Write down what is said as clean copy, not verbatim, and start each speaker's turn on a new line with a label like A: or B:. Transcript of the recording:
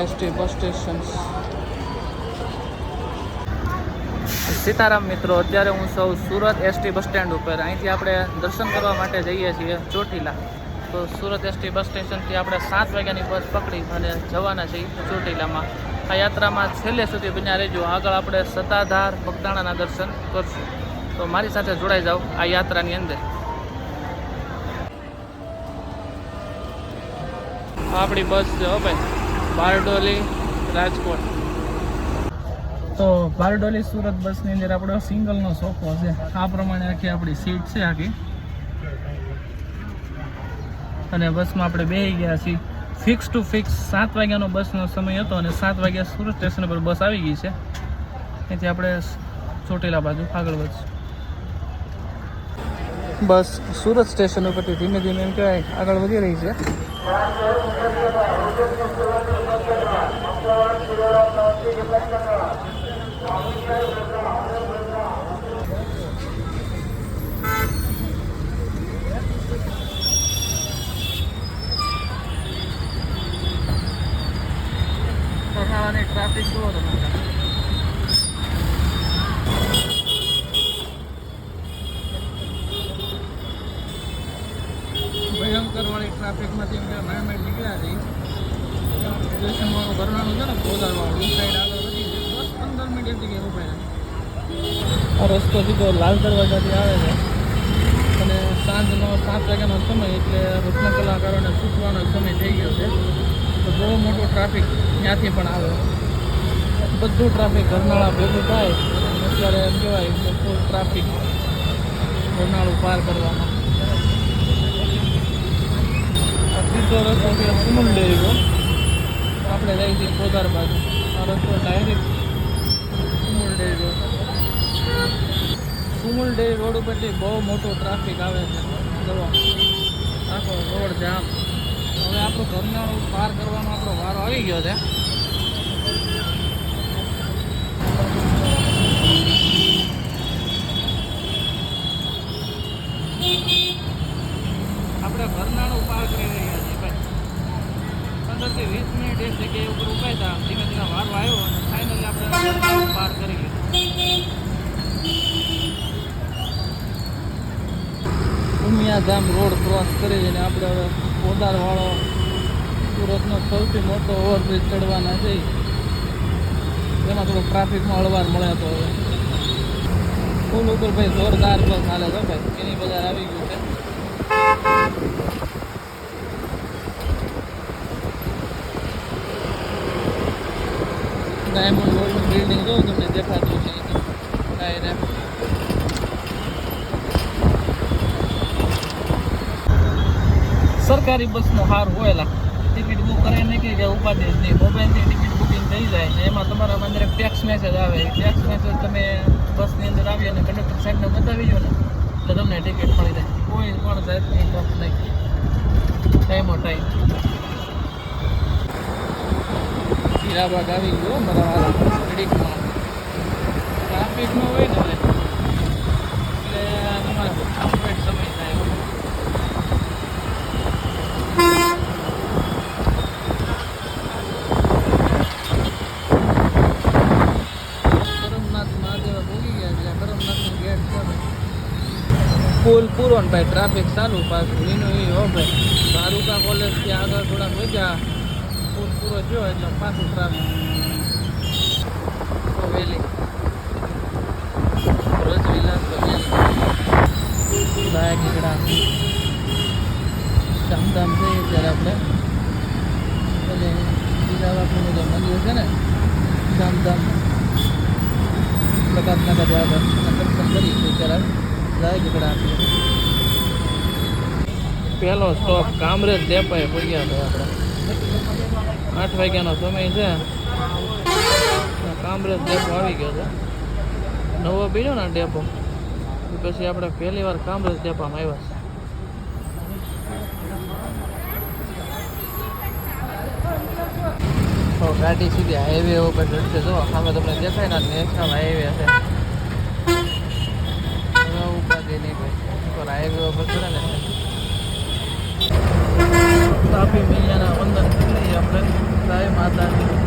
A: ST bus station. Sitaram મિત્રો, અત્યારે હું સૌ સુરત એસટી બસ સ્ટેન્ડ ઉપર. અહીંથી આપણે દર્શન કરવા માટે જઈએ છીએ ચોટીલા. તો સુરત એસટી બસ સ્ટેશનથી આપણે 7 વાગ્યાની બસ પકડી અને જવાના છીએ ચોટીલામાં. આ યાત્રામાં છેલ્લે સુધી બન્યા રહેજો. આગળ આપણે સત્તાધાર બગદાણાના દર્શન કરશું. તો મારી સાથે જોડાઈ જાઓ આ યાત્રાની અંદર. આપણી બસ છે હો ભાઈ, બારડોલી રાજકોટ. તો બારડોલી સુરત બસની અંદર આપણો સિંગલનો સોફો છે. આ પ્રમાણે આખી આપણી સીટ છે આખી. અને બસમાં આપણે બેસી ગયા છીએ. ફિક્સ ટુ ફિક્સ 7 વાગ્યાનો બસનો સમય હતો અને 7 વાગ્યા સુરત સ્ટેશન પર બસ આવી ગઈ છે. અહીંથી આપણે ચોટીલા બાજુ આગળ વધશું. બસ સુરત સ્ટેશન ઉપરથી ધીમે ધીમે એમ કહેવાય આગળ વધી રહી છે. ટ્રાફિક જુઓ તમે. ભયંકર વાળી ટ્રાફિકમાંથી એમ કે મેં નીકળ્યા છે. સ્ટેશનવાળું કરવાનું છે ને પોદારવાળું, એ સાઈડ આગળ વધી છે. 10-15 મિનિટ જગ્યાએ ઉભા. આ રસ્તો સીધો લાલ દરવાજાથી આવે છે અને સાંજનો 7 વાગ્યાનો સમય એટલે રત્ન કલાકારોને છૂટવાનો સમય થઈ ગયો છે. તો બહુ મોટો ટ્રાફિક ત્યાંથી પણ આવે. બધું ટ્રાફિક ઘરનાળા ભેગું થાય અત્યારે એમ કહેવાય ફૂલ ટ્રાફિક ઘરનાળું પાર કરવામાં. સીધો રસ્તો છે સુમુલ ડેરીનો. આપણે જઈએ છીએ પોદાર બાજુ. આ રસ્તો direct Sumul dairy road. Sumul dairy road ઉપરથી બહુ મોટો ટ્રાફિક આવે છે. જવો આખો રોડ જામ. હવે આપણું ઘરનાળું પાર કરવાનો આપણો વારો આવી ગયો છે. આપણે ઘરનાળું પાર કરી રહ્યા છીએ ભાઈ. 15 થી 20 મિનિટ એક જગ્યાએ ઉપર ઉભા હતા. ધીમે ધીમે વારો આવ્યો અને ફાઇનલી આપણે ઘરનાળું પાર કરી લીધું. ઉમિયાધામ રોડ ક્રોસ કરી અને આપણે હવે પોદારવાળો સુરતનો સૌથી મોટો ઓવરબ્રિજ ચડવાના છે. એમાં થોડું ટ્રાફિકમાં હળવાર મળે તો હવે પુલ ઉપર ભાઈ જોરદાર બસ હાલે છે ભાઈ. એની બજાર આવી ગયું છે. ડાયમંડ રોડનું બિલ્ડિંગ જો તમને દેખાતું છે ડાયરેક્ટ. સરકારી બસનો હાર હોયેલા ટિકિટ બુક કરાવી નાખી કે ઉપાધિ જ નહીં. મોબાઈલથી ટિકિટ બુકિંગ થઈ જાય છે. એમાં તમારા અંદર એક ટેક્સ મેસેજ આવે. એ ટેક્સ મેસેજ તમે બસની અંદર આવી અને કંડક્ટર સાહેબને બતાવી દો ને એટલે તમને ટિકિટ મળી જાય. કોઈ પણ જાતની તક નહીં. ટાઈમો ટાઈમ. હીરાબાગ આવી ગયો બરાબર ઘડીકમાં. ટ્રાફિક ન હોય ને એટલે તમારે કમ્પ્લીટ સમય થાય. પુલ પૂરો ને ભાઈ ટ્રાફિક ચાલુ પાછું એનું એ હો ભાઈ. બારુકા કોલેજથી આગળ થોડાક વધ્યા પુલ પૂરો થયો એટલે પાછું ટ્રાફિક. વેલી રજવિલાસ બાયકડા શામધામ જઈએ ત્યારે આપણે એટલે બીજા બાપુનું જે મંદિર છે ને શામધામ પ્રકાશનગર આગળ દર્શન કરી ત્યારે રાયગઢ. પહેલો સ્ટોપ કામરેજ ડેપોએ પહોંચ્યા છે આપણે. 8 વાગ્યાનો સમય છે. કામરેજ ડેપો આવી ગયો છે. નવો બીજો ને ડેપો પછી આપણે પહેલી વાર કામરેજ ડેપોમાં આવ્યા છે. ગાડી સીધી હાઈવે ઉપર ચડશે. જો સામે તમને દેખાય ને નેશનલ હાઈવે છે. ઉપાધિ નહીં ભાઈ. હાઈવે ઉપર ચડે ને તાપી મૈયાના વંદન કરી લઈએ આપણે. સાહેબ માતાજી